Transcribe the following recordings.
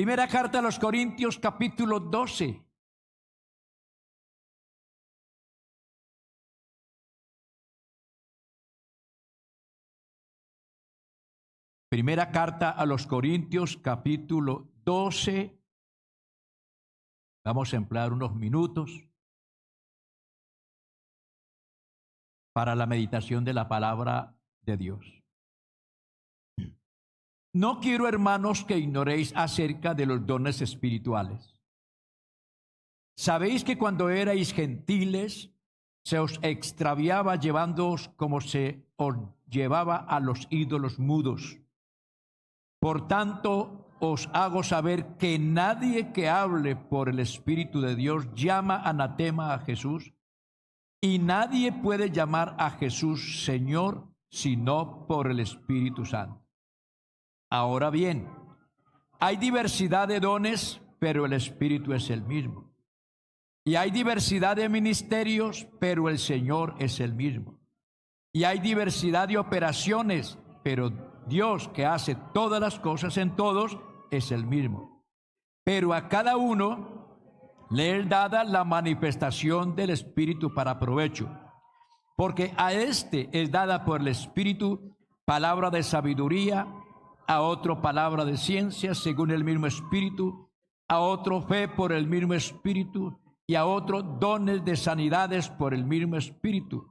Primera carta a los Corintios, capítulo 12. Primera carta a los Corintios, capítulo 12. Vamos a emplear unos minutos para la meditación de la palabra de Dios. No quiero, hermanos, que ignoréis acerca de los dones espirituales. Sabéis que cuando erais gentiles, se os extraviaba llevándoos como se os llevaba a los ídolos mudos. Por tanto, os hago saber que nadie que hable por el Espíritu de Dios llama anatema a Jesús, y nadie puede llamar a Jesús Señor sino por el Espíritu Santo. Ahora bien, hay diversidad de dones, pero el Espíritu es el mismo. Y hay diversidad de ministerios, pero el Señor es el mismo. Y hay diversidad de operaciones, pero Dios, que hace todas las cosas en todos, es el mismo. Pero a cada uno le es dada la manifestación del Espíritu para provecho. Porque a este es dada por el Espíritu palabra de sabiduría, a otro palabra de ciencia según el mismo Espíritu, a otro fe por el mismo Espíritu, y a otro dones de sanidades por el mismo Espíritu,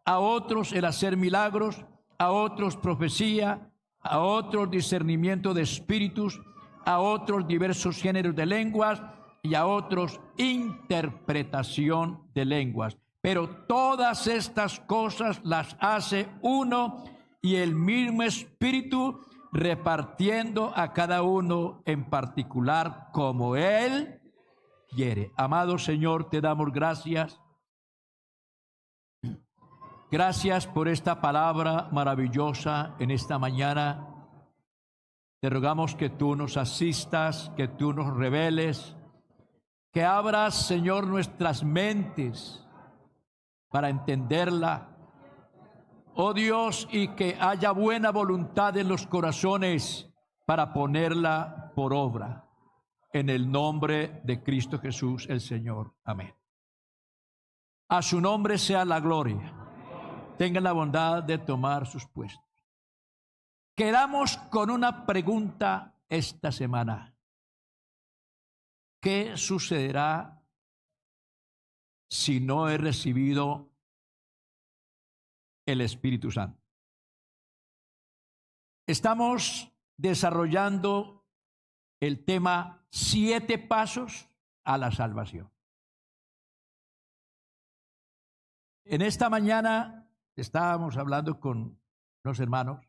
a otros el hacer milagros, a otros profecía, a otros discernimiento de espíritus, a otros diversos géneros de lenguas, y a otros interpretación de lenguas. Pero todas estas cosas las hace uno y el mismo Espíritu, repartiendo a cada uno en particular como Él quiere. Amado Señor, te damos gracias. Gracias por esta palabra maravillosa en esta mañana. Te rogamos que tú nos asistas, que tú nos reveles, que abras, Señor, nuestras mentes para entenderla. Oh Dios, y que haya buena voluntad en los corazones para ponerla por obra. En el nombre de Cristo Jesús, el Señor. Amén. A su nombre sea la gloria. Tengan la bondad de tomar sus puestos. Quedamos con una pregunta esta semana. ¿Qué sucederá si no he recibido el Espíritu Santo? Estamos desarrollando el tema 7 pasos a la salvación. En esta mañana estábamos hablando con los hermanos,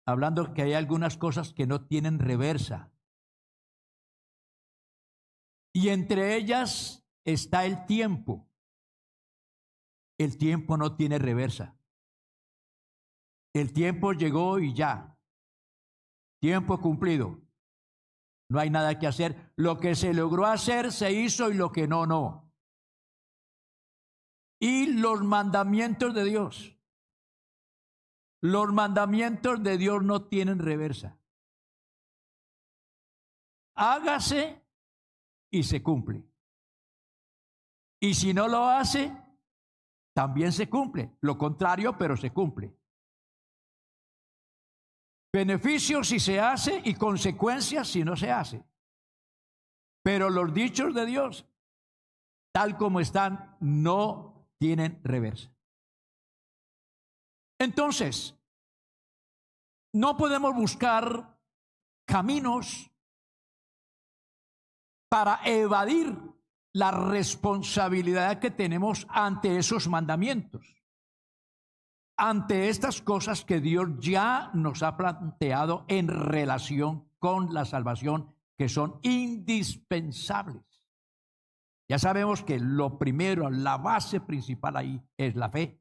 hablando que hay algunas cosas que no tienen reversa. Y entre ellas está el tiempo. El tiempo no tiene reversa. El tiempo llegó y ya. Tiempo cumplido. No hay nada que hacer. Lo que se logró hacer se hizo y lo que no, no. Y los mandamientos de Dios. Los mandamientos de Dios no tienen reversa. Hágase y se cumple. Y si no lo hace, también se cumple. Lo contrario, pero se cumple. Beneficios si se hace y consecuencias si no se hace. Pero los dichos de Dios, tal como están, no tienen reversa. Entonces, no podemos buscar caminos para evadir la responsabilidad que tenemos ante esos mandamientos, ante estas cosas que Dios ya nos ha planteado en relación con la salvación, que son indispensables. Ya sabemos que lo primero, la base principal ahí es la fe.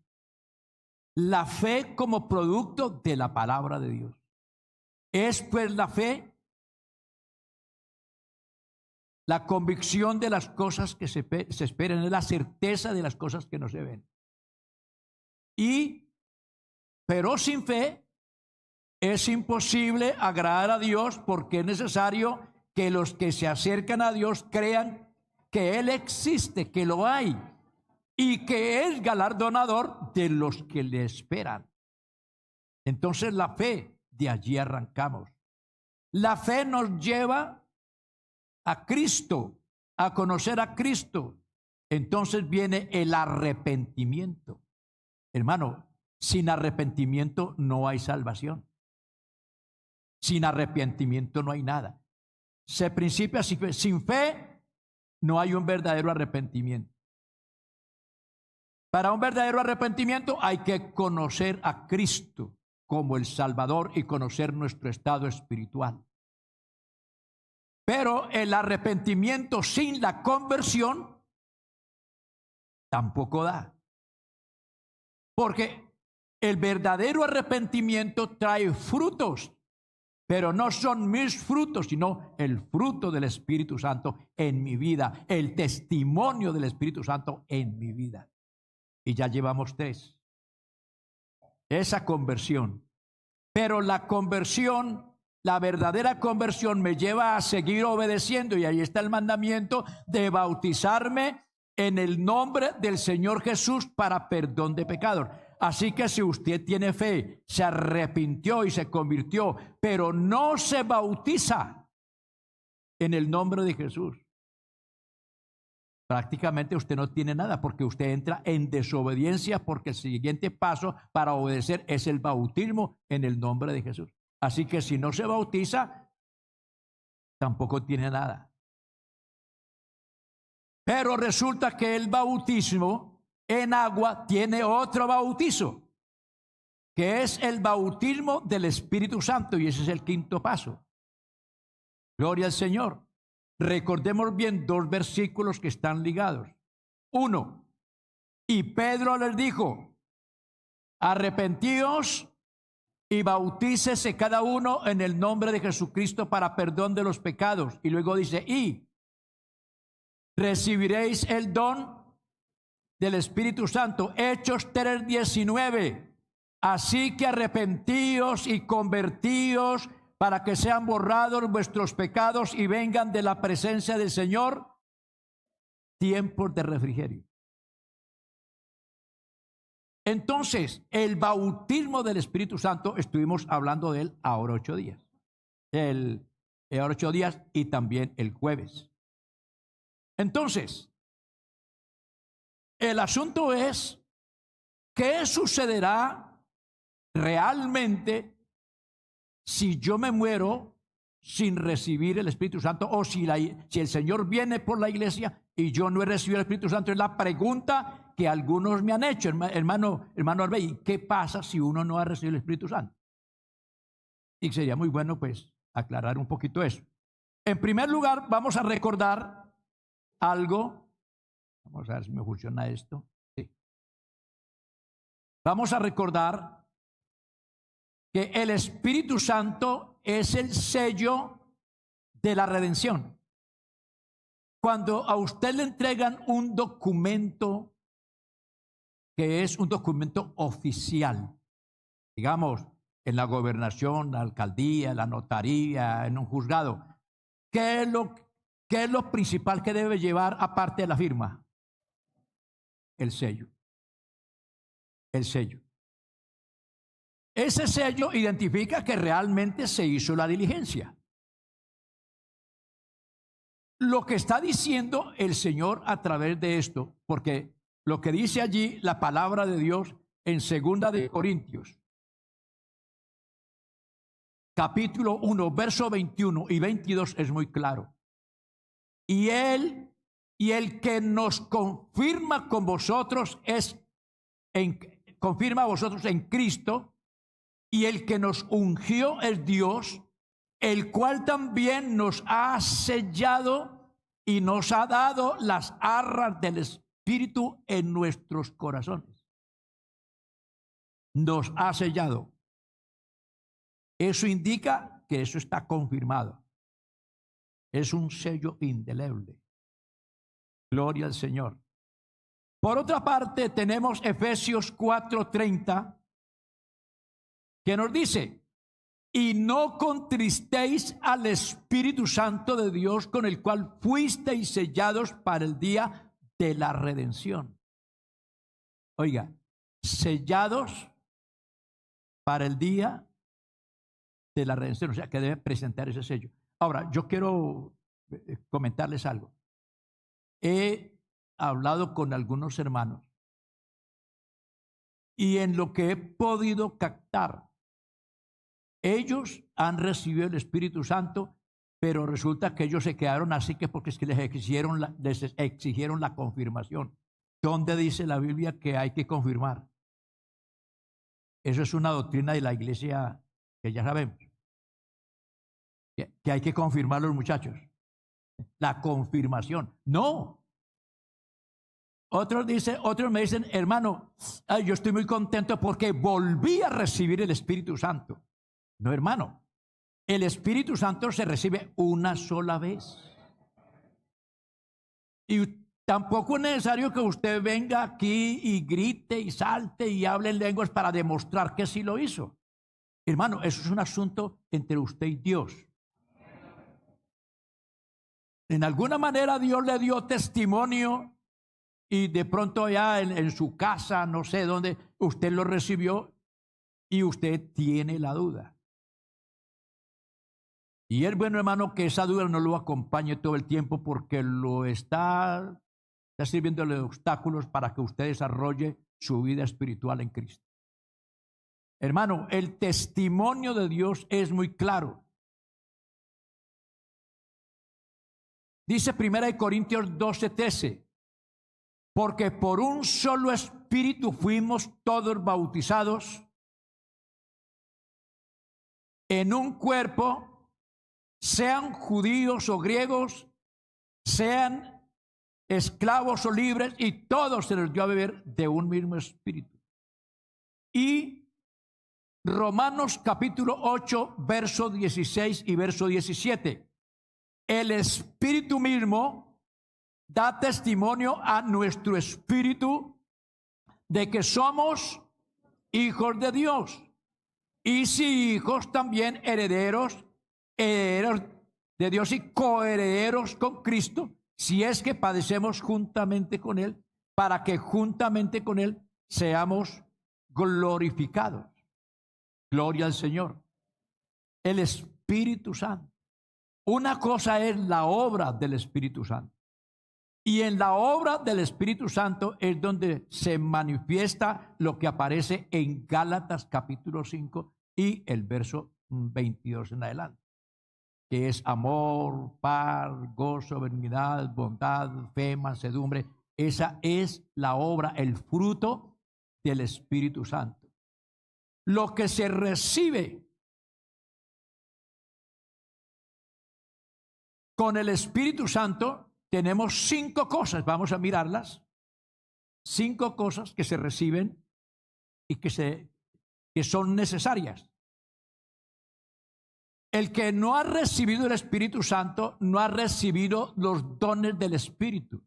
La fe como producto de la palabra de Dios. Es pues la fe la convicción de las cosas que se esperan, es la certeza de las cosas que no se ven. Pero sin fe es imposible agradar a Dios, porque es necesario que los que se acercan a Dios crean que Él existe, que lo hay, y que es galardonador de los que le esperan. Entonces la fe, de allí arrancamos. La fe nos lleva a Cristo, a conocer a Cristo. Entonces viene el arrepentimiento. Hermano, sin arrepentimiento no hay salvación. Sin arrepentimiento no hay nada. Se principia así: sin fe no hay un verdadero arrepentimiento. Para un verdadero arrepentimiento hay que conocer a Cristo como el Salvador y conocer nuestro estado espiritual. Pero el arrepentimiento sin la conversión tampoco da. Porque el verdadero arrepentimiento trae frutos, pero no son mis frutos, sino el fruto del Espíritu Santo en mi vida, el testimonio del Espíritu Santo en mi vida. Y ya llevamos 3. Esa conversión. Pero la conversión, la verdadera conversión me lleva a seguir obedeciendo, y ahí está el mandamiento de bautizarme en el nombre del Señor Jesús para perdón de pecados. Así que si usted tiene fe, se arrepintió y se convirtió, pero no se bautiza en el nombre de Jesús, prácticamente usted no tiene nada, porque usted entra en desobediencia, porque el siguiente paso para obedecer es el bautismo en el nombre de Jesús. Así que si no se bautiza, tampoco tiene nada. Pero resulta que el bautismo en agua tiene otro bautizo, que es el bautismo del Espíritu Santo, y ese es el 5º paso. Gloria al Señor. Recordemos bien 2 versículos que están ligados. 1. Y Pedro les dijo: arrepentíos y bautícese cada uno en el nombre de Jesucristo para perdón de los pecados. Y luego dice: y recibiréis el don del Espíritu Santo. Hechos 3:19. Así que arrepentíos y convertíos para que sean borrados vuestros pecados y vengan de la presencia del Señor tiempos de refrigerio. Entonces, el bautismo del Espíritu Santo, estuvimos hablando de él ahora 8 días. Ahora 8 días y también el jueves. Entonces, el asunto es: ¿qué sucederá realmente si yo me muero sin recibir el Espíritu Santo, o si el Señor viene por la iglesia y yo no he recibido el Espíritu Santo? Es la pregunta que algunos me han hecho, hermano Arbey. ¿Qué pasa si uno no ha recibido el Espíritu Santo? Y sería muy bueno pues aclarar un poquito eso. En primer lugar, vamos a recordar algo. Vamos a ver si me funciona esto. Sí. Vamos a recordar que el Espíritu Santo es el sello de la redención. Cuando a usted le entregan un documento que es un documento oficial, digamos, en la gobernación, la alcaldía, la notaría, en un juzgado, ¿qué es lo principal que debe llevar aparte de la firma? El sello. El sello. Ese sello identifica que realmente se hizo la diligencia. Lo que está diciendo el Señor a través de esto, porque lo que dice allí la palabra de Dios en 2 de Corintios, capítulo 1, verso 21 y 22 es muy claro. Y el que nos confirma con vosotros confirma a vosotros en Cristo, y el que nos ungió es Dios, el cual también nos ha sellado y nos ha dado las arras del Espíritu en nuestros corazones. Nos ha sellado. Eso indica que eso está confirmado. Es un sello indeleble. Gloria al Señor. Por otra parte, tenemos Efesios 4:30, que nos dice: y no contristéis al Espíritu Santo de Dios, con el cual fuisteis sellados para el día de la redención. Oiga, sellados para el día de la redención, o sea que deben presentar ese sello. Ahora, yo quiero comentarles algo. He hablado con algunos hermanos y en lo que he podido captar, ellos han recibido el Espíritu Santo, pero resulta que ellos se quedaron así que porque es que les exigieron la confirmación. ¿Dónde dice la Biblia que hay que confirmar? Eso es una doctrina de la iglesia que ya sabemos. Que hay que confirmar a los muchachos. La confirmación. No. Otros me dicen, hermano, ay, yo estoy muy contento porque volví a recibir el Espíritu Santo. No, hermano. El Espíritu Santo se recibe una sola vez. Y tampoco es necesario que usted venga aquí y grite y salte y hable en lenguas para demostrar que sí lo hizo. Hermano, eso es un asunto entre usted y Dios. En alguna manera Dios le dio testimonio y de pronto ya en su casa, no sé dónde, usted lo recibió y usted tiene la duda. Y es bueno, hermano, que esa duda no lo acompañe todo el tiempo porque lo está sirviéndole de obstáculos para que usted desarrolle su vida espiritual en Cristo. Hermano, el testimonio de Dios es muy claro. Dice 1 Corintios 12:13, porque por un solo espíritu fuimos todos bautizados en un cuerpo, sean judíos o griegos, sean esclavos o libres, y todos se les dio a beber de un mismo espíritu. Y Romanos capítulo 8, verso 16 y verso 17. El Espíritu mismo da testimonio a nuestro espíritu de que somos hijos de Dios. Y si hijos, también herederos de Dios y coherederos con Cristo, si es que padecemos juntamente con Él, para que juntamente con Él seamos glorificados. Gloria al Señor. El Espíritu Santo. Una cosa es la obra del Espíritu Santo. Y en la obra del Espíritu Santo es donde se manifiesta lo que aparece en Gálatas capítulo 5 y el verso 22 en adelante, que es amor, paz, gozo, benignidad, bondad, fe, mansedumbre. Esa es la obra, el fruto del Espíritu Santo. Lo que se recibe con el Espíritu Santo, tenemos 5 cosas, vamos a mirarlas. 5 cosas que se reciben y que son necesarias. El que no ha recibido el Espíritu Santo no ha recibido los dones del Espíritu.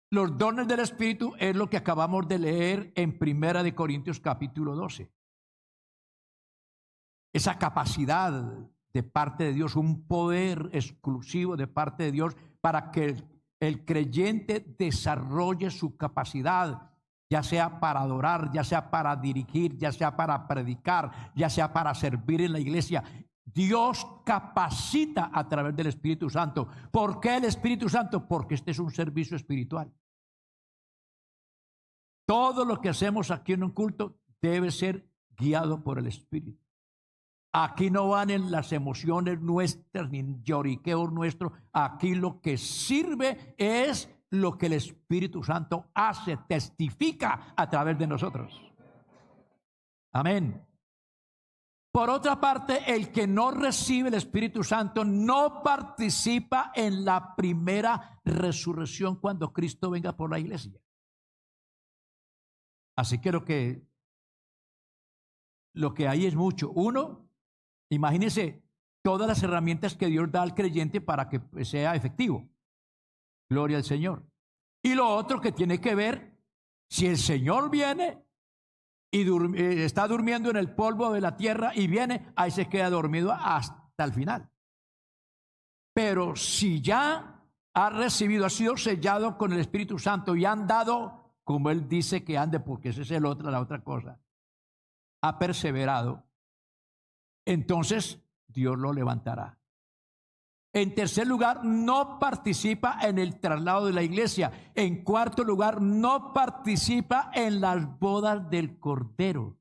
Los dones del Espíritu es lo que acabamos de leer en 1 Corintios capítulo 12. Esa capacidad de parte de Dios, un poder exclusivo de parte de Dios para que el creyente desarrolle su capacidad, ya sea para adorar, ya sea para dirigir, ya sea para predicar, ya sea para servir en la iglesia. Dios capacita a través del Espíritu Santo. ¿Por qué el Espíritu Santo? Porque este es un servicio espiritual. Todo lo que hacemos aquí en un culto debe ser guiado por el Espíritu. Aquí no van en las emociones nuestras ni lloriqueos nuestros. Aquí lo que sirve es lo que el Espíritu Santo hace, testifica a través de nosotros. Amén. Por otra parte, el que no recibe el Espíritu Santo no participa en la primera resurrección cuando Cristo venga por la iglesia. Así que lo que hay es mucho. Uno, imagínense todas las herramientas que Dios da al creyente para que sea efectivo. Gloria al Señor. Y lo otro que tiene que ver, si el Señor viene, y está durmiendo en el polvo de la tierra y viene, ahí se queda dormido hasta el final. Pero si ya ha recibido, ha sido sellado con el Espíritu Santo y han dado, como él dice que ande, porque esa es la otra cosa, ha perseverado, entonces Dios lo levantará. En tercer lugar, no participa en el traslado de la iglesia. En cuarto lugar, no participa en las bodas del Cordero.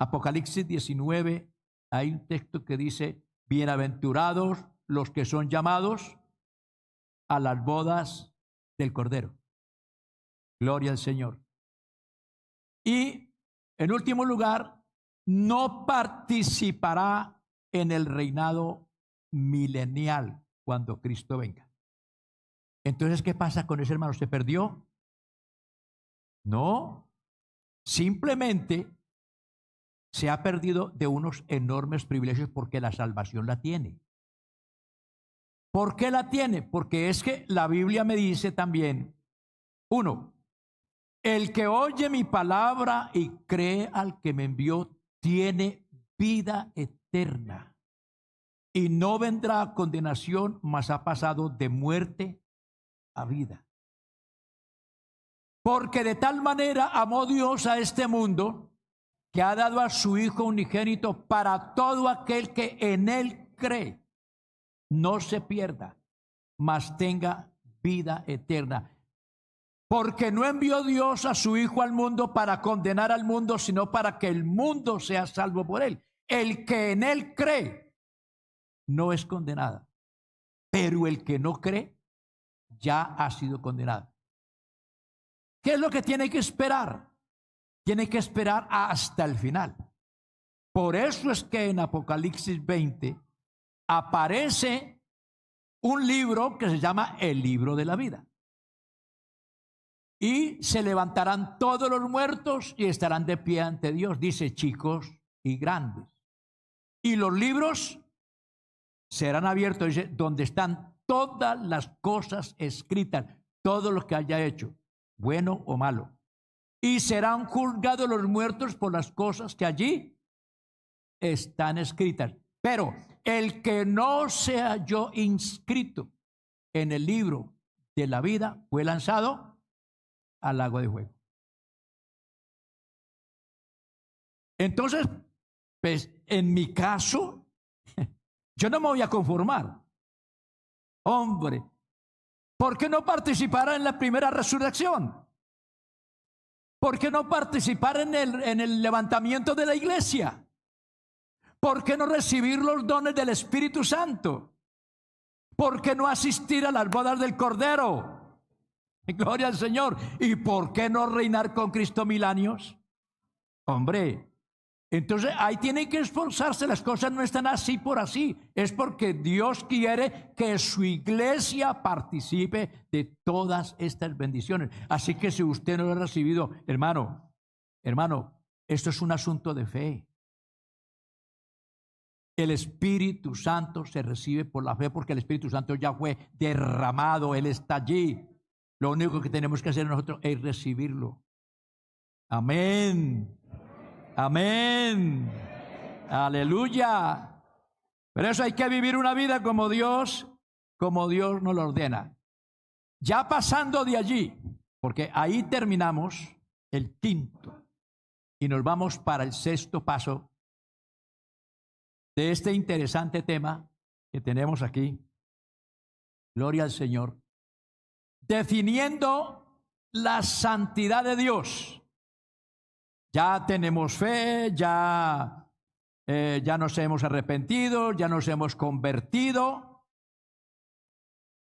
Apocalipsis 19, hay un texto que dice: bienaventurados los que son llamados a las bodas del Cordero. Gloria al Señor. Y en último lugar, no participará en el reinado milenial cuando Cristo venga. Entonces, ¿qué pasa con ese hermano? ¿Se perdió? No, simplemente se ha perdido de unos enormes privilegios porque la salvación la tiene. ¿Por qué la tiene? Porque es que la Biblia me dice también, uno, el que oye mi palabra y cree al que me envió tiene vida eterna y no vendrá a condenación, mas ha pasado de muerte a vida. Porque de tal manera amó Dios a este mundo que ha dado a su Hijo unigénito para todo aquel que en él cree, no se pierda, mas tenga vida eterna. Porque no envió Dios a su Hijo al mundo para condenar al mundo, sino para que el mundo sea salvo por él. El que en él cree no es condenado, pero el que no cree ya ha sido condenado. ¿Qué es lo que tiene que esperar? Tiene que esperar hasta el final. Por eso es que en Apocalipsis 20 aparece un libro que se llama el libro de la vida. Y se levantarán todos los muertos y estarán de pie ante Dios, dice, chicos y grandes. Y los libros serán abiertos, dice, donde están todas las cosas escritas, todo lo que haya hecho, bueno o malo. Y serán juzgados los muertos por las cosas que allí están escritas. Pero el que no se halló inscrito en el libro de la vida fue lanzado al lago de fuego. Entonces, pues en mi caso, yo no me voy a conformar. Hombre, ¿por qué no participar en la primera resurrección? ¿Por qué no participar en el levantamiento de la iglesia? ¿Por qué no recibir los dones del Espíritu Santo? ¿Por qué no asistir a las bodas del Cordero? Gloria al Señor. ¿Y por qué no reinar con Cristo 1000 años? Hombre, entonces ahí tienen que esforzarse. Las cosas no están así por así. Es porque Dios quiere que su iglesia participe de todas estas bendiciones. Así que si usted no lo ha recibido, hermano, esto es un asunto de fe. El Espíritu Santo se recibe por la fe porque el Espíritu Santo ya fue derramado, Él está allí. Lo único que tenemos que hacer nosotros es recibirlo. Amén. Amén. Aleluya. Pero eso hay que vivir una vida como Dios nos lo ordena. Ya pasando de allí, porque ahí terminamos el quinto y nos vamos para el sexto paso de este interesante tema que tenemos aquí. Gloria al Señor. Definiendo la santidad de Dios. Ya tenemos fe, ya nos hemos arrepentido, ya nos hemos convertido.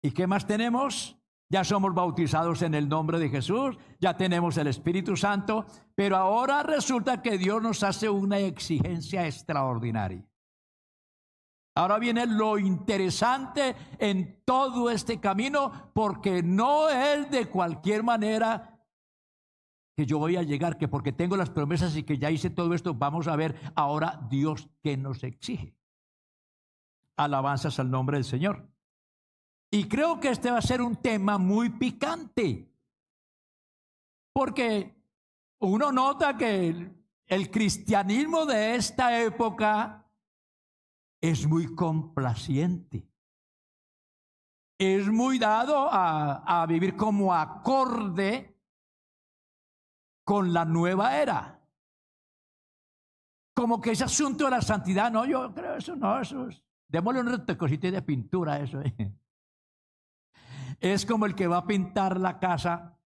¿Y qué más tenemos? Ya somos bautizados en el nombre de Jesús, ya tenemos el Espíritu Santo, pero ahora resulta que Dios nos hace una exigencia extraordinaria. Ahora viene lo interesante en todo este camino, porque no es de cualquier manera que yo voy a llegar, que porque tengo las promesas y que ya hice todo esto, vamos a ver ahora Dios qué nos exige. Alabanzas al nombre del Señor. Y creo que este va a ser un tema muy picante, porque uno nota que el cristianismo de esta época es muy complaciente. Es muy dado a vivir como acorde con la nueva era. Como que ese asunto de la santidad, no, yo creo eso no, eso es, démosle un retococito de pintura a eso. Es como el que va a pintar la casa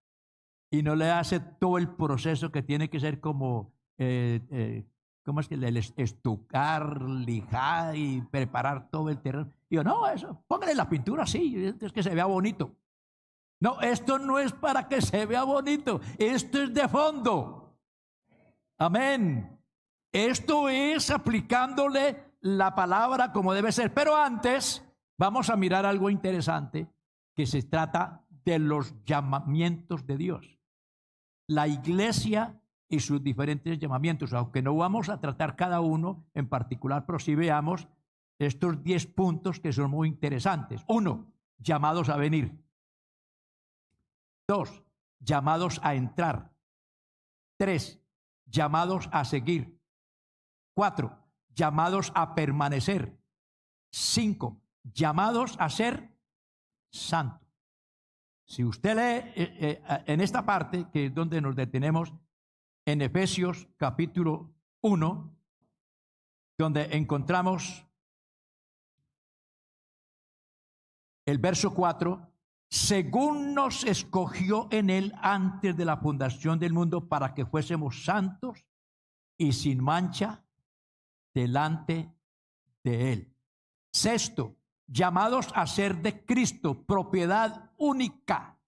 y no le hace todo el proceso que tiene que ser como, ¿cómo es que le estucar, lijar y preparar todo el terreno? Y yo, no, eso, póngale la pintura así, es que se vea bonito. No, esto no es para que se vea bonito, esto es de fondo. Amén. Esto es aplicándole la palabra como debe ser. Pero antes vamos a mirar algo interesante, que se trata de los llamamientos de Dios. La iglesia y sus diferentes llamamientos, aunque no vamos a tratar cada uno en particular, pero sí veamos estos 10 puntos que son muy interesantes. 1, llamados a venir. 2, llamados a entrar. 3, llamados a seguir. 4, llamados a permanecer. 5, llamados a ser santos. Si usted lee en esta parte, que es donde nos detenemos, en Efesios capítulo 1, donde encontramos el verso 4, según nos escogió en él antes de la fundación del mundo para que fuésemos santos y sin mancha delante de él. 6, llamados a ser de Cristo, propiedad única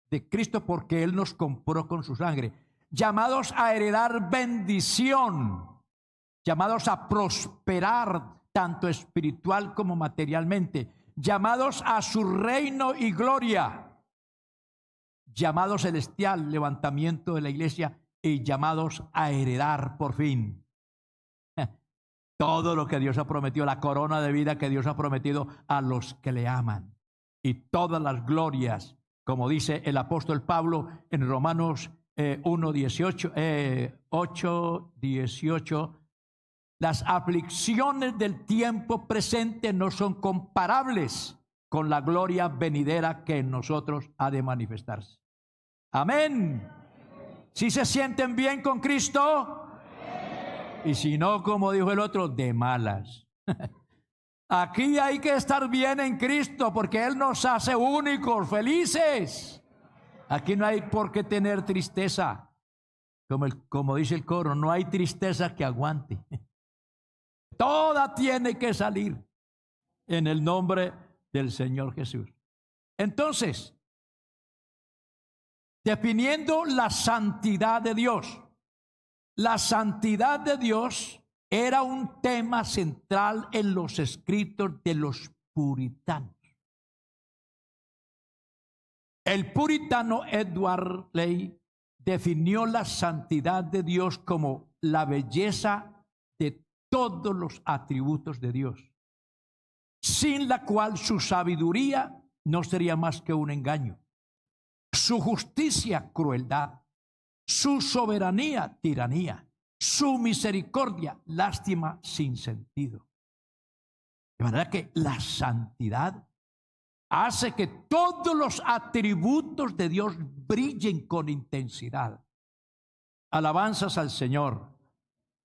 de Cristo porque él nos compró con su sangre. Llamados a heredar bendición, llamados a prosperar tanto espiritual como materialmente, llamados a su reino y gloria, llamado celestial, levantamiento de la iglesia, y llamados a heredar por fin todo lo que Dios ha prometido, la corona de vida que Dios ha prometido a los que le aman, y todas las glorias, como dice el apóstol Pablo en Romanos 8:18, las aflicciones del tiempo presente no son comparables con la gloria venidera que en nosotros ha de manifestarse. Amén. ¿Sí se sienten bien con Cristo? Y si no, como dijo el otro, de malas. Aquí hay que estar bien en Cristo porque Él nos hace únicos, felices. Aquí no hay por qué tener tristeza. Como dice el coro, no hay tristeza que aguante. Toda tiene que salir en el nombre del Señor Jesús. Entonces, definiendo la santidad de Dios. La santidad de Dios era un tema central en los escritos de los puritanos. El puritano Edward Ley definió la santidad de Dios como la belleza de todos los atributos de Dios, sin la cual su sabiduría no sería más que un engaño, su justicia, crueldad, su soberanía, tiranía, su misericordia, lástima sin sentido. De manera que la santidad hace que todos los atributos de Dios brillen con intensidad. Alabanzas al Señor.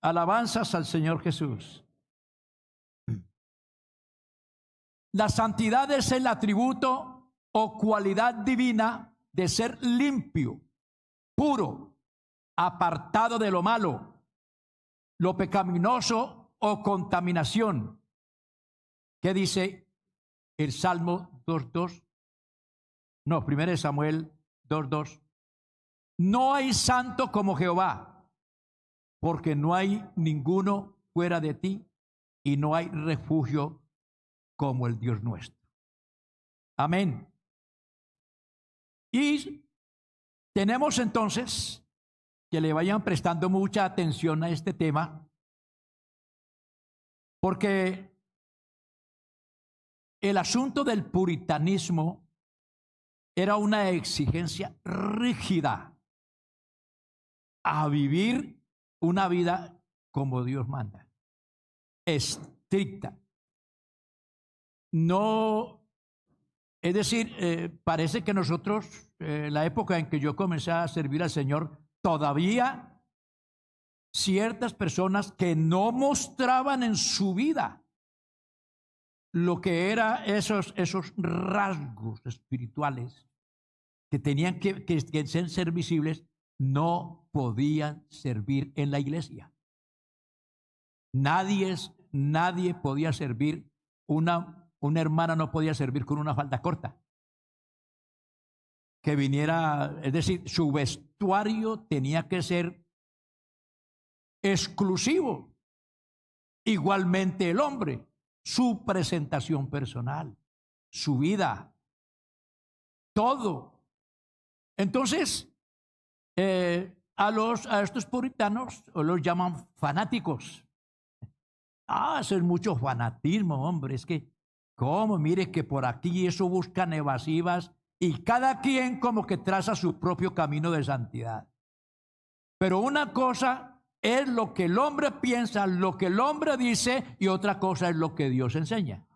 Alabanzas al Señor Jesús. La santidad es el atributo o cualidad divina de ser limpio, puro, apartado de lo malo, lo pecaminoso o contaminación. ¿Qué dice el Salmo 2:2? No, 1 Samuel 2:2. No hay santo como Jehová, porque no hay ninguno fuera de ti y no hay refugio como el Dios nuestro. Amén. Y tenemos entonces que le vayan prestando mucha atención a este tema, porque el asunto del puritanismo era una exigencia rígida a vivir una vida como Dios manda, estricta. No, es decir, parece que nosotros, la época en que yo comencé a servir al Señor, todavía ciertas personas que no mostraban en su vida lo que eran esos rasgos espirituales que tenían que ser visibles, no podían servir en la iglesia. Nadie podía servir, una hermana no podía servir con una falda corta. Que viniera, es decir, su vestuario tenía que ser exclusivo. Igualmente el hombre, su presentación personal, su vida, todo. Entonces, a estos puritanos los llaman fanáticos. Eso es mucho fanatismo, hombre. Es que, ¿cómo? Mire que por aquí eso buscan evasivas y cada quien como que traza su propio camino de santidad. Pero una cosa es lo que el hombre piensa, lo que el hombre dice, y otra cosa es lo que Dios enseña.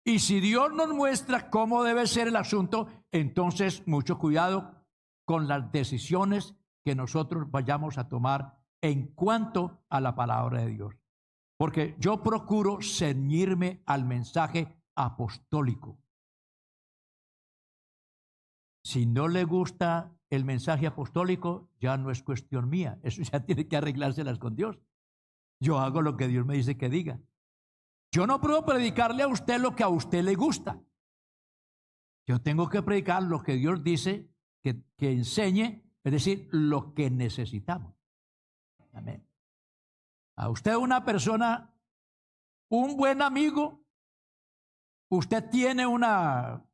Y si Dios nos muestra cómo debe ser el asunto, entonces mucho cuidado con las decisiones que nosotros vayamos a tomar en cuanto a la palabra de Dios. Porque yo procuro ceñirme al mensaje apostólico. Si no le gusta el mensaje apostólico, ya no es cuestión mía. Eso ya tiene que arreglárselas con Dios. Yo hago lo que Dios me dice que diga. Yo no puedo predicarle a usted lo que a usted le gusta. Yo tengo que predicar lo que Dios dice que enseñe, es decir, lo que necesitamos. Amén. A usted una persona, un buen amigo, usted tiene una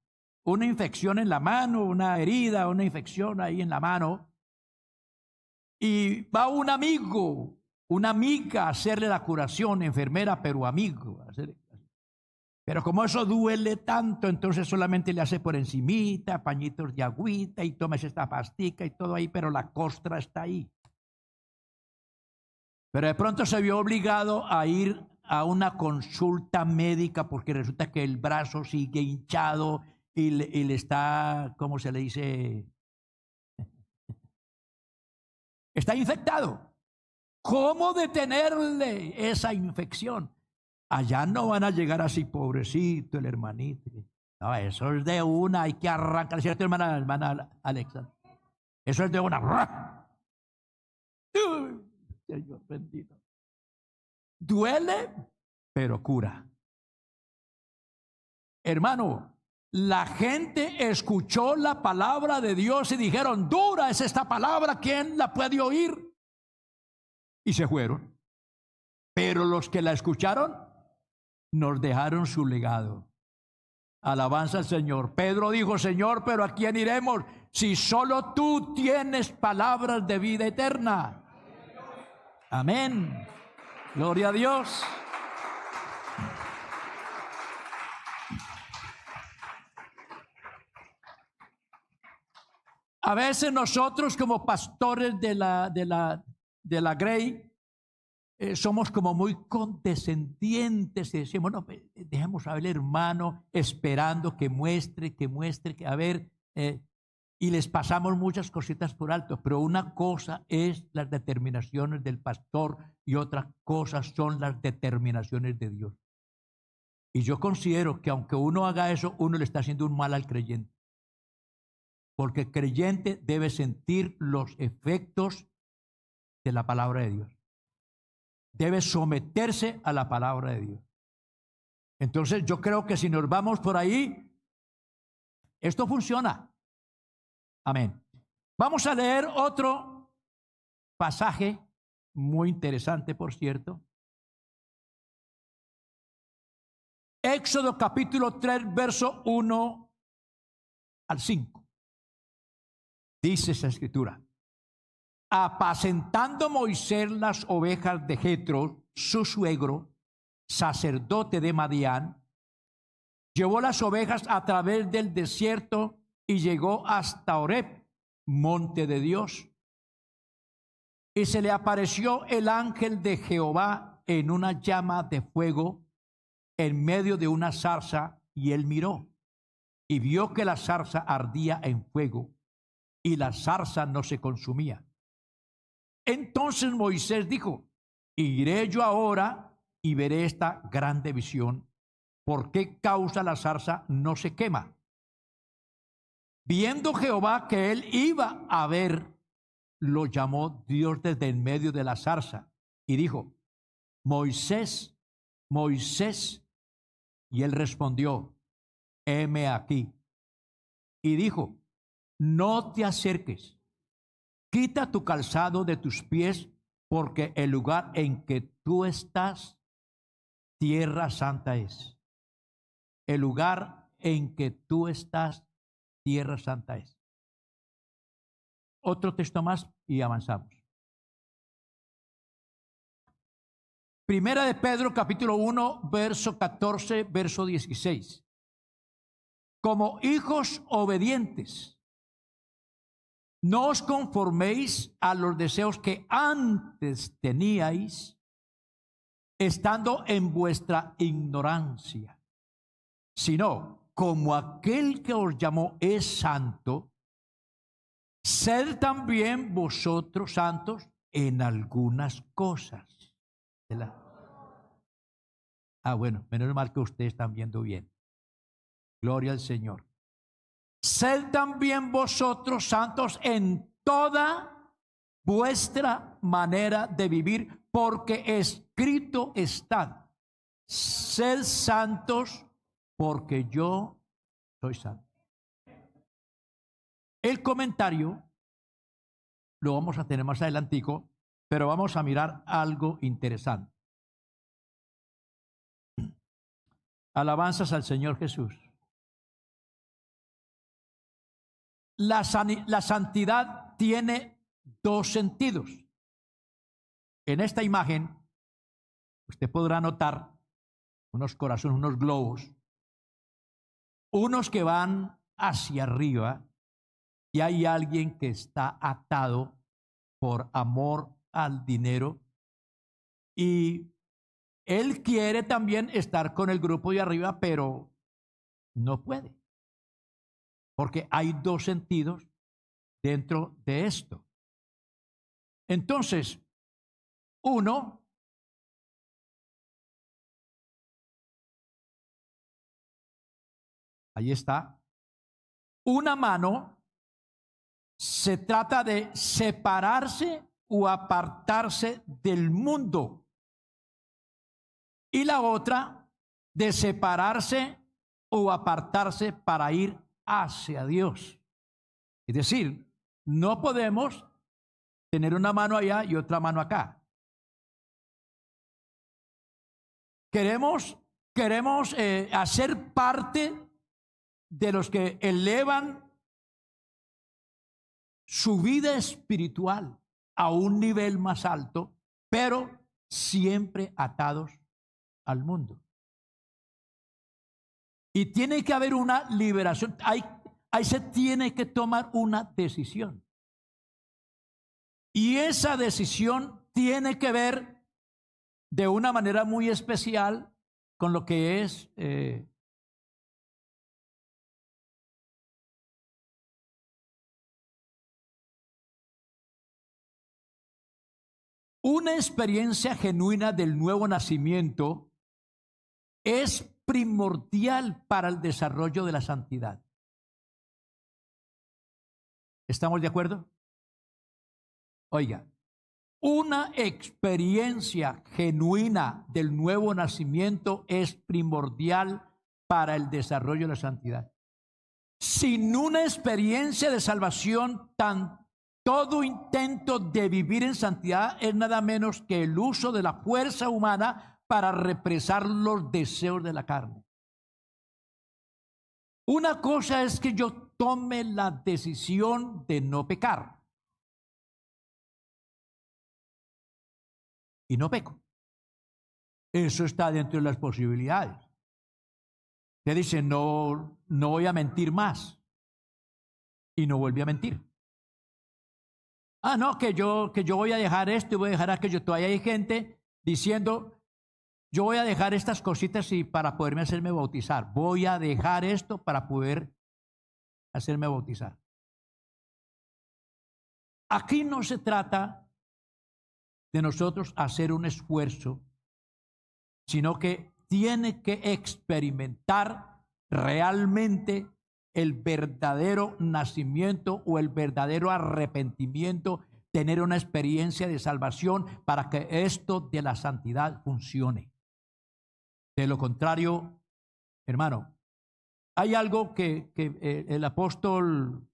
infección en la mano, una herida, una infección ahí en la mano, y va un amigo, una amiga a hacerle la curación, enfermera, pero amigo. Pero como eso duele tanto, entonces solamente le hace por encimita, pañitos de agüita y tomes esta pastica y todo ahí, pero la costra está ahí. Pero de pronto se vio obligado a ir a una consulta médica porque resulta que el brazo sigue hinchado y le está, ¿cómo se le dice? Está infectado. ¿Cómo detenerle esa infección? Allá no van a llegar así, pobrecito el hermanito. No, eso es de una, hay que arrancar, ¿cierto, hermana Alexa? Eso es de una. Señor bendito. Duele, pero cura. Hermano, la gente escuchó la palabra de Dios y dijeron, dura es esta palabra, ¿quién la puede oír? Y se fueron. Pero los que la escucharon nos dejaron su legado. Alabanza al Señor. Pedro dijo, Señor, pero ¿a quién iremos si solo tú tienes palabras de vida eterna? Amén. Gloria a Dios. A veces nosotros como pastores de la Grey somos como muy condescendientes y decimos, bueno, dejemos al hermano esperando que muestre, que a ver, y les pasamos muchas cositas por alto, pero una cosa es las determinaciones del pastor y otra cosa son las determinaciones de Dios. Y yo considero que aunque uno haga eso, uno le está haciendo un mal al creyente. Porque el creyente debe sentir los efectos de la palabra de Dios. Debe someterse a la palabra de Dios. Entonces yo creo que si nos vamos por ahí, esto funciona. Amén. Vamos a leer otro pasaje muy interesante, por cierto. Éxodo capítulo 3, verso 1 al 5. Dice esa escritura. Apacentando Moisés las ovejas de Jetro, su suegro, sacerdote de Madián, llevó las ovejas a través del desierto y llegó hasta Horeb, monte de Dios. Y se le apareció el ángel de Jehová en una llama de fuego en medio de una zarza, y él miró y vio que la zarza ardía en fuego y la zarza no se consumía. Entonces Moisés dijo: iré yo ahora y veré esta grande visión. ¿Por qué causa la zarza no se quema? Viendo Jehová que él iba a ver, lo llamó Dios desde en medio de la zarza y dijo: Moisés, Moisés. Y él respondió: heme aquí. Y dijo: no te acerques, quita tu calzado de tus pies, porque el lugar en que tú estás, tierra santa es. El lugar en que tú estás, tierra santa es. Otro texto más y avanzamos. Primera de Pedro, capítulo 1, verso 14, verso 16. Como hijos obedientes, no os conforméis a los deseos que antes teníais, estando en vuestra ignorancia, sino como aquel que os llamó es santo, sed también vosotros santos en algunas cosas. Bueno, menos mal que ustedes están viendo bien. Gloria al Señor. Sed también vosotros santos en toda vuestra manera de vivir, porque escrito está: sed santos, porque yo soy santo. El comentario lo vamos a tener más adelantico, pero vamos a mirar algo interesante. Alabanzas al Señor Jesús. La santidad tiene dos sentidos. En esta imagen, usted podrá notar unos corazones, unos globos, unos que van hacia arriba, y hay alguien que está atado por amor al dinero, y él quiere también estar con el grupo de arriba, pero no puede, porque hay dos sentidos dentro de esto. Entonces, uno, ahí está, una mano se trata de separarse o apartarse del mundo, y la otra de separarse o apartarse para ir hacia Dios. Es decir, no podemos tener una mano allá y otra mano acá. Queremos hacer parte de los que elevan su vida espiritual a un nivel más alto, pero siempre atados al mundo. Y tiene que haber una liberación. Ahí se tiene que tomar una decisión. Y esa decisión tiene que ver de una manera muy especial con lo que es una experiencia genuina del nuevo nacimiento. Es primordial para el desarrollo de la santidad. ¿Estamos de acuerdo? Oiga, una experiencia genuina del nuevo nacimiento es primordial para el desarrollo de la santidad. Sin una experiencia de salvación, todo intento de vivir en santidad es nada menos que el uso de la fuerza humana para represar los deseos de la carne. Una cosa es que yo tome la decisión de no pecar y no peco. Eso está dentro de las posibilidades. Usted dice: no voy a mentir más, y no vuelve a mentir. No, que yo voy a dejar esto y voy a dejar aquello. Todavía hay gente diciendo, yo voy a dejar estas cositas y para poderme hacerme bautizar. Voy a dejar esto para poder hacerme bautizar. Aquí no se trata de nosotros hacer un esfuerzo, sino que tiene que experimentar realmente el verdadero nacimiento o el verdadero arrepentimiento, tener una experiencia de salvación para que esto de la santidad funcione. De lo contrario, hermano, hay algo que el apóstol...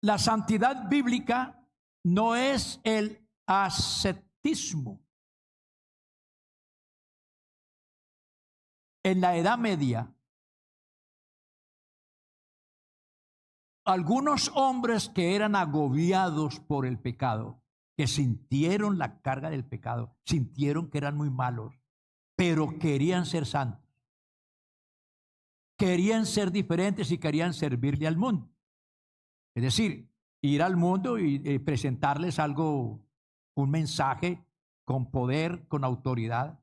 La santidad bíblica no es el ascetismo. En la Edad Media, algunos hombres que eran agobiados por el pecado, que sintieron la carga del pecado, sintieron que eran muy malos, pero querían ser santos. Querían ser diferentes y querían servirle al mundo. Es decir, ir al mundo y presentarles algo, un mensaje con poder, con autoridad.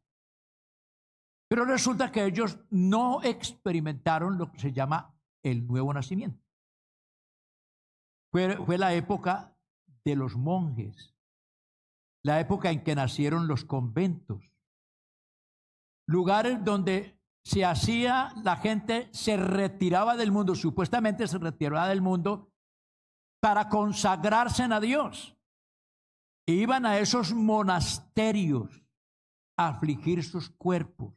Pero resulta que ellos no experimentaron lo que se llama el nuevo nacimiento. Fue la época de los monjes, la época en que nacieron los conventos, lugares donde se hacía, la gente se retiraba del mundo, supuestamente se retiraba del mundo para consagrarse a Dios. Iban a esos monasterios a afligir sus cuerpos.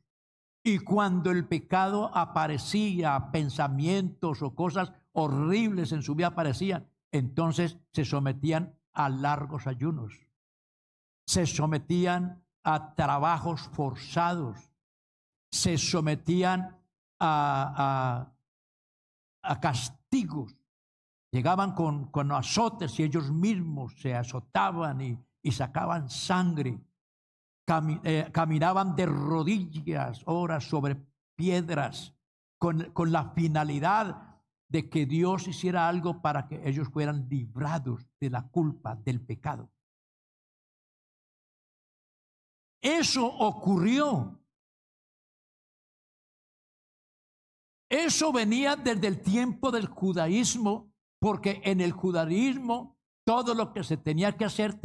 Y cuando el pecado aparecía, pensamientos o cosas horribles en su vida aparecían, entonces se sometían a largos ayunos. Se sometían a trabajos forzados. Se sometían a castigos. Llegaban con azotes y ellos mismos se azotaban y sacaban sangre. Caminaban de rodillas horas sobre piedras con la finalidad de que Dios hiciera algo para que ellos fueran librados de la culpa del pecado. Eso ocurrió. Eso venía desde el tiempo del judaísmo, porque en el judaísmo todo lo que se tenía que hacer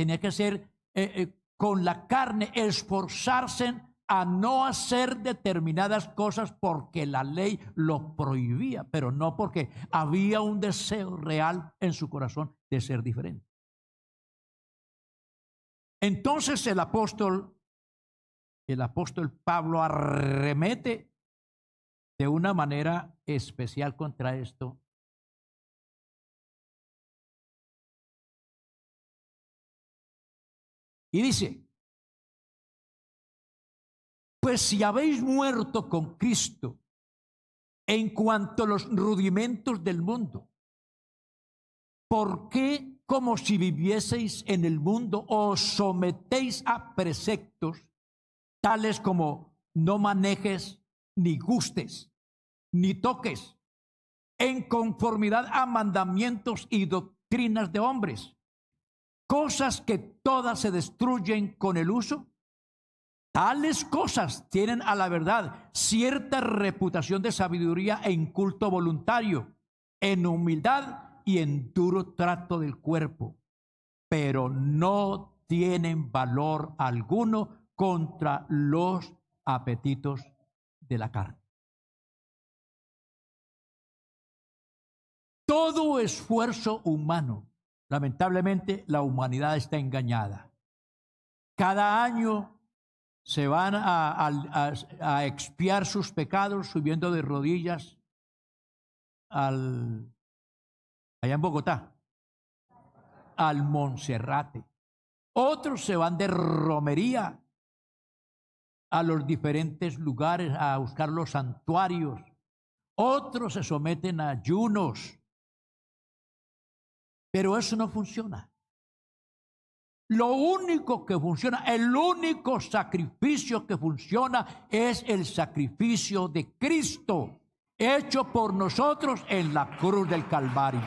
con la carne, esforzarse a no hacer determinadas cosas porque la ley lo prohibía, pero no porque había un deseo real en su corazón de ser diferente. Entonces el apóstol Pablo arremete de una manera especial contra esto. Y dice, pues si habéis muerto con Cristo en cuanto a los rudimentos del mundo, ¿por qué, como si vivieseis en el mundo, os sometéis a preceptos tales como no manejes, ni gustes, ni toques, en conformidad a mandamientos y doctrinas de hombres? Cosas que todas se destruyen con el uso. Tales cosas tienen a la verdad cierta reputación de sabiduría en culto voluntario, en humildad y en duro trato del cuerpo, pero no tienen valor alguno contra los apetitos de la carne. Todo esfuerzo humano, lamentablemente, la humanidad está engañada. Cada año se van a expiar sus pecados subiendo de rodillas allá en Bogotá, al Monserrate. Otros se van de romería a los diferentes lugares a buscar los santuarios. Otros se someten a ayunos. Pero eso no funciona. Lo único que funciona, el único sacrificio que funciona es el sacrificio de Cristo, hecho por nosotros en la cruz del Calvario.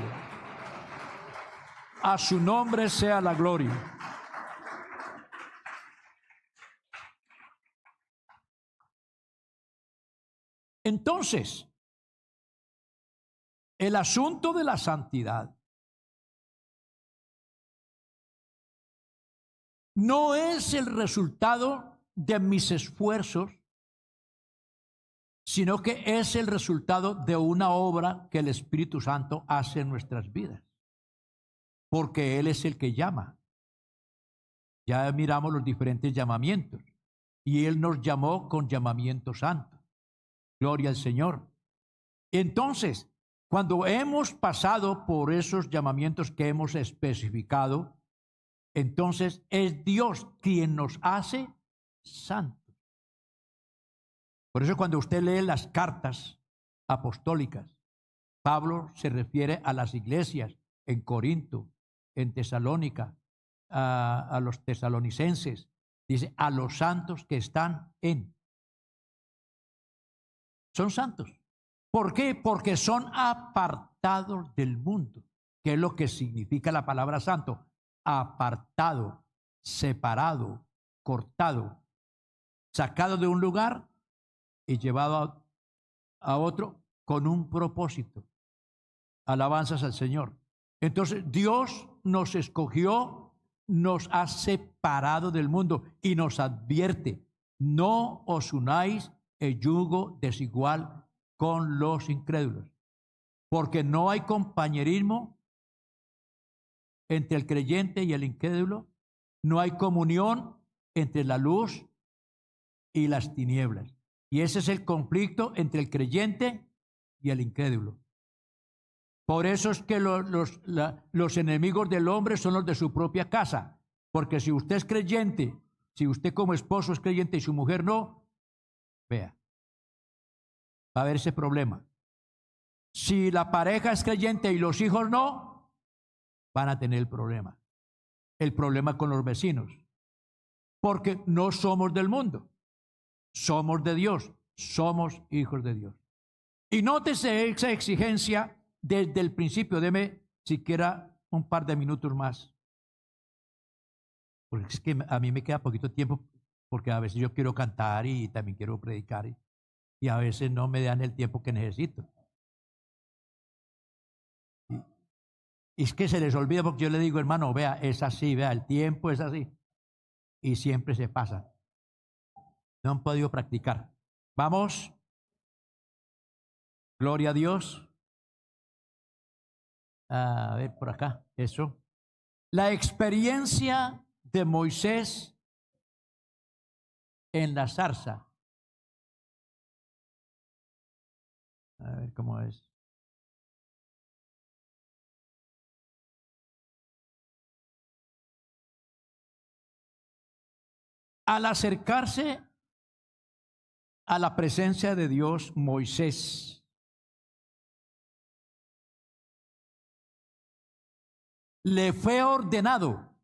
A su nombre sea la gloria. Entonces, el asunto de la santidad no es el resultado de mis esfuerzos, sino que es el resultado de una obra que el Espíritu Santo hace en nuestras vidas, porque Él es el que llama. Ya miramos los diferentes llamamientos y Él nos llamó con llamamiento santo. Gloria al Señor. Entonces, cuando hemos pasado por esos llamamientos que hemos especificado, entonces es Dios quien nos hace santos. Por eso cuando usted lee las cartas apostólicas, Pablo se refiere a las iglesias en Corinto, en Tesalónica, a los tesalonicenses. Dice, a los santos que están en. Son santos. ¿Por qué? Porque son apartados del mundo, que es lo que significa la palabra santo. Apartado, separado, cortado, sacado de un lugar y llevado a otro con un propósito. Alabanzas al Señor. Entonces Dios nos escogió, nos ha separado del mundo y nos advierte, no os unáis el yugo desigual con los incrédulos, porque no hay compañerismo entre el creyente y el incrédulo, no hay comunión entre la luz y las tinieblas. Y ese es el conflicto entre el creyente y el incrédulo. Por eso es que los enemigos del hombre son los de su propia casa, porque si usted es creyente, si usted como esposo es creyente y su mujer no, vea, va a haber ese problema. Si la pareja es creyente y los hijos no, van a tener el problema con los vecinos, porque no somos del mundo, somos de Dios, somos hijos de Dios. Y nótese esa exigencia desde el principio. Deme siquiera un par de minutos más, porque es que a mí me queda poquito tiempo, porque a veces yo quiero cantar y también quiero predicar y a veces no me dan el tiempo que necesito. Y es que se les olvida, porque yo le digo, hermano, vea, es así, vea, el tiempo es así. Y siempre se pasa. No han podido practicar. Vamos. Gloria a Dios. A ver, por acá, eso. La experiencia de Moisés en la zarza. A ver cómo es. Al acercarse a la presencia de Dios, Moisés le fue ordenado.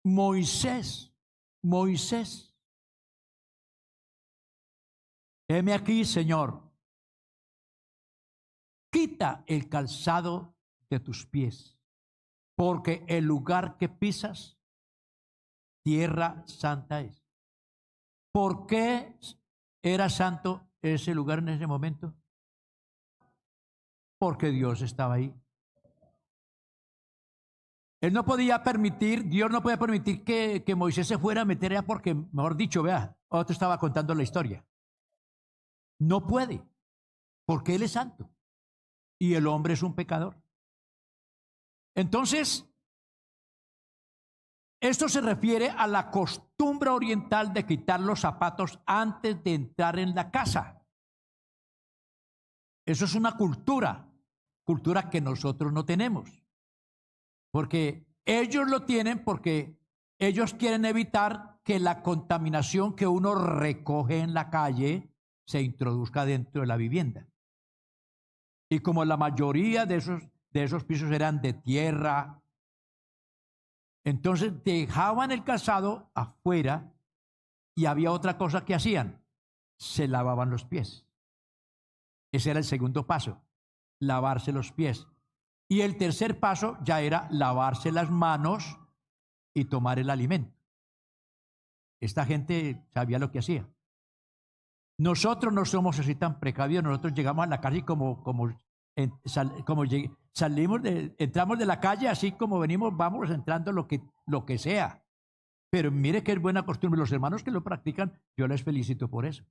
Moisés, heme aquí, Señor, quita el calzado de tus pies, porque el lugar que pisas, tierra santa es. ¿Por qué era santo ese lugar en ese momento? Porque Dios estaba ahí. Él no podía permitir, Dios no podía permitir que Moisés se fuera a meter allá porque, mejor dicho, vea, otro estaba contando la historia. No puede, porque Él es santo y el hombre es un pecador. Entonces, esto se refiere a la costumbre oriental de quitar los zapatos antes de entrar en la casa. Eso es una cultura que nosotros no tenemos. Porque ellos lo tienen porque ellos quieren evitar que la contaminación que uno recoge en la calle se introduzca dentro de la vivienda. Y como la mayoría de esos pisos eran de tierra, Entonces dejaban el calzado afuera y había otra cosa que hacían. Se lavaban los pies. Ese era el segundo paso, lavarse los pies. Y el tercer paso ya era lavarse las manos y tomar el alimento. Esta gente sabía lo que hacía. Nosotros no somos así tan precavidos. Nosotros llegamos a la calle entramos de la calle así como venimos, vamos entrando lo que sea. Pero mire que es buena costumbre. Los hermanos que lo practican, yo les felicito por eso.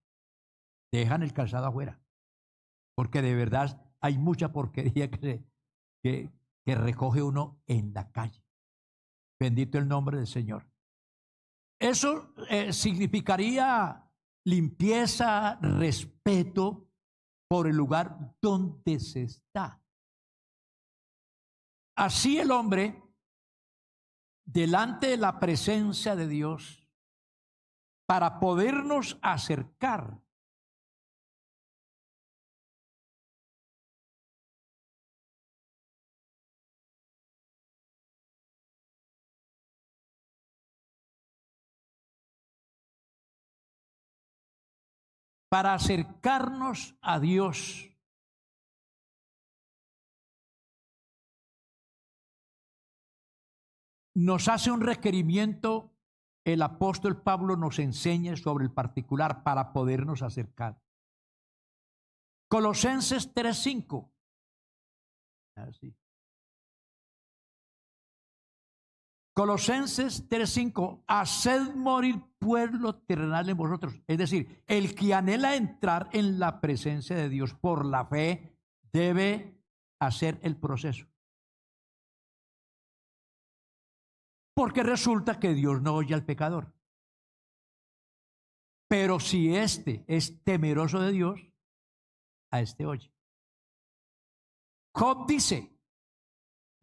Dejan el calzado afuera. Porque de verdad hay mucha porquería que recoge uno en la calle. Bendito el nombre del Señor. Eso significaría limpieza, respeto por el lugar donde se está. Así el hombre, delante de la presencia de Dios, para podernos acercar, para acercarnos a Dios, nos hace un requerimiento. El apóstol Pablo nos enseña sobre el particular para podernos acercar. Colosenses 3:5. Así. Colosenses 3:5, haced morir pues lo terrenal en vosotros. Es decir, el que anhela entrar en la presencia de Dios por la fe debe hacer el proceso. Porque resulta que Dios no oye al pecador. Pero si éste es temeroso de Dios, a este oye. Job dice: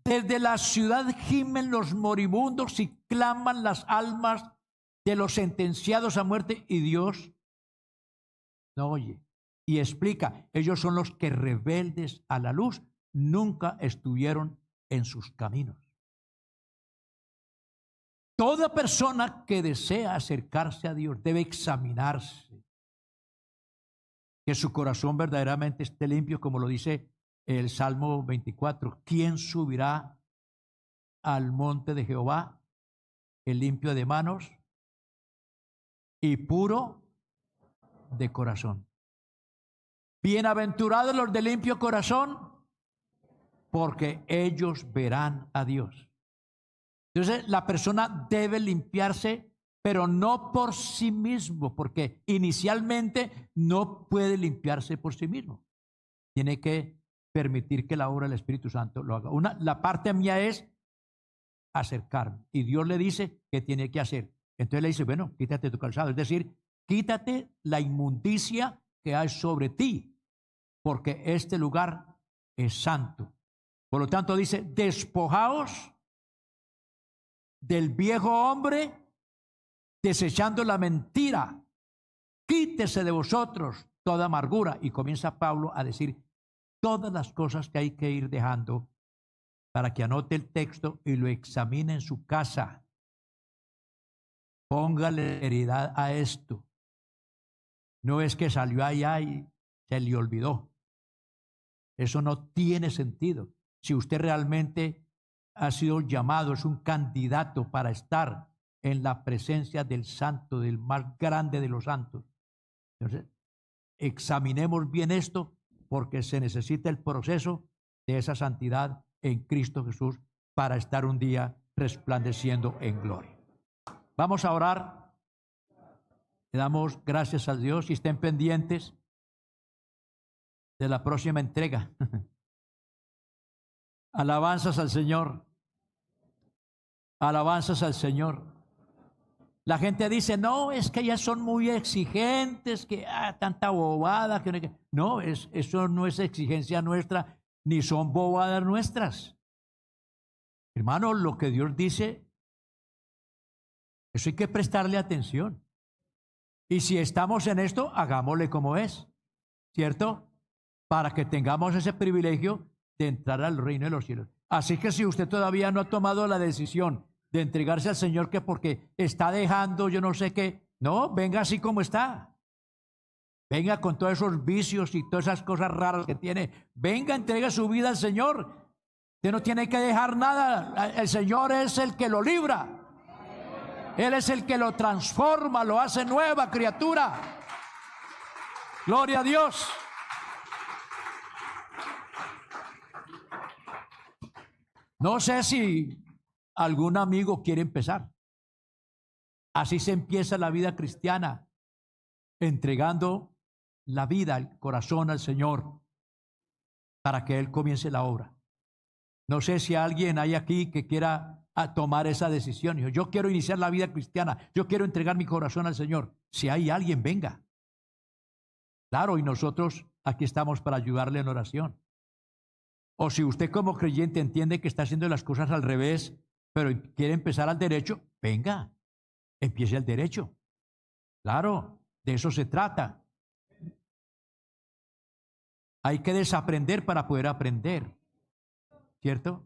desde la ciudad gimen los moribundos y claman las almas de los sentenciados a muerte, y Dios no oye. Y explica, ellos son los que rebeldes a la luz nunca estuvieron en sus caminos. Toda persona que desea acercarse a Dios debe examinarse, que su corazón verdaderamente esté limpio, como lo dice el Salmo 24. ¿Quién subirá al monte de Jehová? El limpio de manos y puro de corazón. Bienaventurados los de limpio corazón, porque ellos verán a Dios. Entonces la persona debe limpiarse, pero no por sí mismo, porque inicialmente no puede limpiarse por sí mismo. Tiene que permitir que la obra del Espíritu Santo lo haga. La parte mía es acercarme, y Dios le dice qué tiene que hacer. Entonces le dice, bueno, quítate tu calzado, es decir, quítate la inmundicia que hay sobre ti, porque este lugar es santo. Por lo tanto dice, despojaos del viejo hombre, desechando la mentira, quítese de vosotros toda amargura. Y comienza Pablo a decir todas las cosas que hay que ir dejando, para que anote el texto y lo examine en su casa. Póngale seriedad a esto. No es que salió allá y se le olvidó. Eso no tiene sentido. Si usted realmente ha sido llamado, es un candidato para estar en la presencia del santo, del más grande de los santos. Entonces, examinemos bien esto, porque se necesita el proceso de esa santidad en Cristo Jesús para estar un día resplandeciendo en gloria. Vamos a orar. Le damos gracias a Dios y estén pendientes de la próxima entrega. Alabanzas al Señor. Alabanzas al Señor. La gente dice, no, es que ellas son muy exigentes, que tanta bobada. No, eso no es exigencia nuestra, ni son bobadas nuestras. Hermano, lo que Dios dice, eso hay que prestarle atención. Y si estamos en esto, hagámosle como es, ¿cierto? Para que tengamos ese privilegio de entrar al reino de los cielos. Así que si usted todavía no ha tomado la decisión de entregarse al Señor que porque está dejando yo no sé qué. No, venga así como está. Venga con todos esos vicios y todas esas cosas raras que tiene. Venga, entregue su vida al Señor. Usted no tiene que dejar nada. El Señor es el que lo libra. Él es el que lo transforma, lo hace nueva criatura. Gloria a Dios. No sé si algún amigo quiere empezar. Así se empieza la vida cristiana, entregando la vida, el corazón al Señor, para que Él comience la obra. No sé si alguien hay aquí que quiera tomar esa decisión. Yo quiero iniciar la vida cristiana, yo quiero entregar mi corazón al Señor. Si hay alguien, venga. Claro, y nosotros aquí estamos para ayudarle en oración. O si usted como creyente entiende que está haciendo las cosas al revés, pero quiere empezar al derecho, venga, empiece al derecho. Claro, de eso se trata. Hay que desaprender para poder aprender, ¿cierto?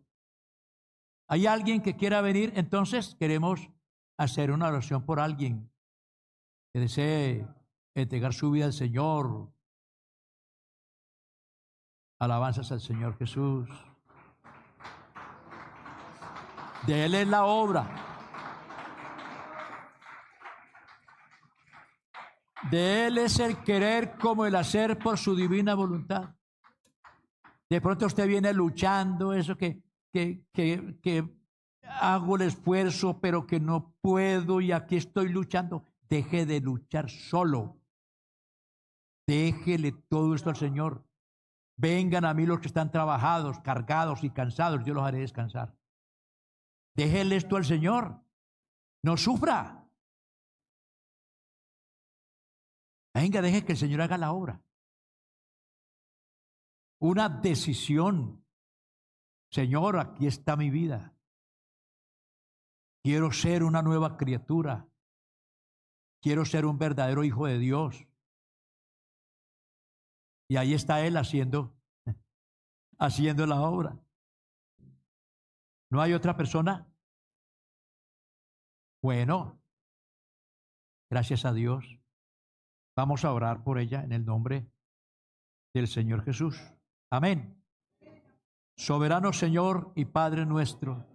¿Hay alguien que quiera venir? Entonces queremos hacer una oración por alguien que desee entregar su vida al Señor. Alabanzas al Señor Jesús. De Él es la obra. De Él es el querer como el hacer por su divina voluntad. De pronto usted viene luchando, eso que hago el esfuerzo, pero que no puedo y aquí estoy luchando. Deje de luchar solo. Déjele todo esto al Señor. Vengan a mí los que están trabajados, cargados y cansados, yo los haré descansar. Déjele esto al Señor. No sufra. Venga, deje que el Señor haga la obra. Una decisión. Señor, aquí está mi vida. Quiero ser una nueva criatura. Quiero ser un verdadero hijo de Dios. Y ahí está Él haciendo la obra. ¿No hay otra persona? Bueno, gracias a Dios. Vamos a orar por ella en el nombre del Señor Jesús. Amén. Soberano Señor y Padre nuestro,